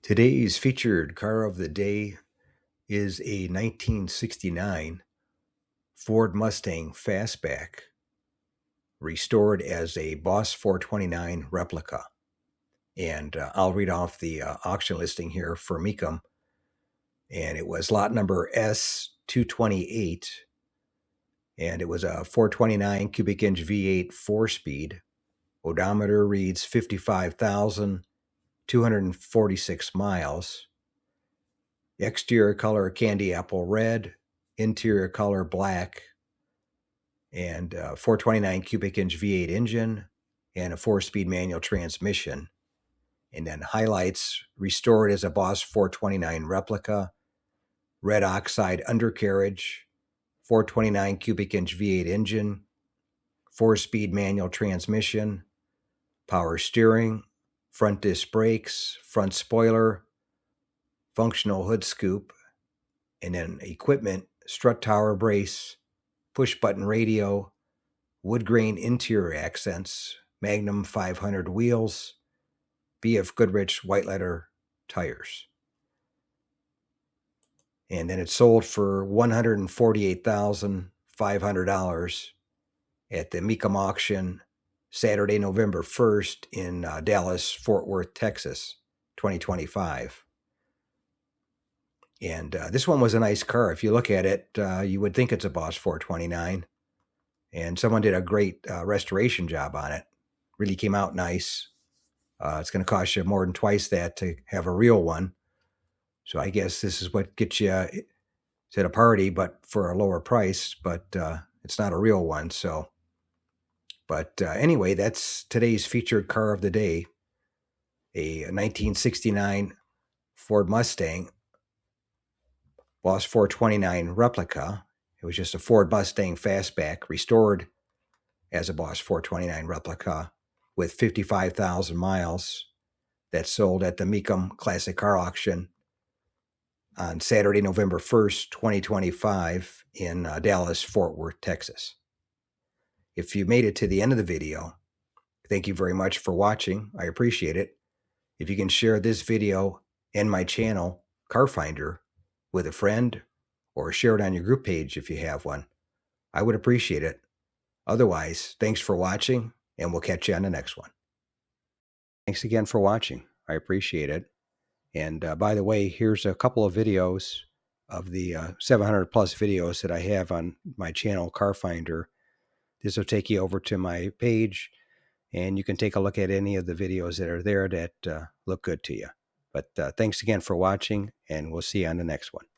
Today's featured car of the day is a 1969 Ford Mustang Fastback, restored as a Boss 429 replica. And I'll read off the auction listing here for Mecum. And it was lot number S228. And it was a 429 cubic inch V8 4-speed. Odometer reads 55,246 miles. Exterior color candy apple red, interior color black, and 429 cubic inch V8 engine and a 4-speed manual transmission. And then highlights: restored as a Boss 429 replica, red oxide undercarriage, 429 cubic inch V8 engine, 4-speed manual transmission, power steering, front disc brakes, front spoiler, functional hood scoop, and then equipment: strut tower brace, push button radio, wood grain interior accents, Magnum 500 wheels, BF Goodrich white leather tires. And then it sold for $148,500 at the Mecum auction Saturday, November 1st in Dallas, Fort Worth, Texas, 2025. And this one was a nice car. If you look at it, you would think it's a Boss 429. And someone did a great restoration job on it. Really came out nice. It's going to cost you more than twice that to have a real one. So I guess this is what gets you at a party, but for a lower price. But it's not a real one. So, but anyway, that's today's featured car of the day. A 1969 Ford Mustang Boss 429 replica. It was just a Ford Mustang Fastback restored as a Boss 429 replica with 55,000 miles that sold at the Mecum Classic Car Auction on Saturday, November 1st, 2025 in Dallas, Fort Worth, Texas. If you made it to the end of the video, thank you very much for watching. I appreciate it. If you can share this video and my channel, Car Finder, with a friend, or share it on your group page if you have one, I would appreciate it. Otherwise, thanks for watching, and we'll catch you on the next one. Thanks again for watching. I appreciate it. And by the way, here's a couple of videos of the 700 plus videos that I have on my channel, Car Finder. This will take you over to my page, and you can take a look at any of the videos that are there that look good to you. But thanks again for watching, and we'll see you on the next one.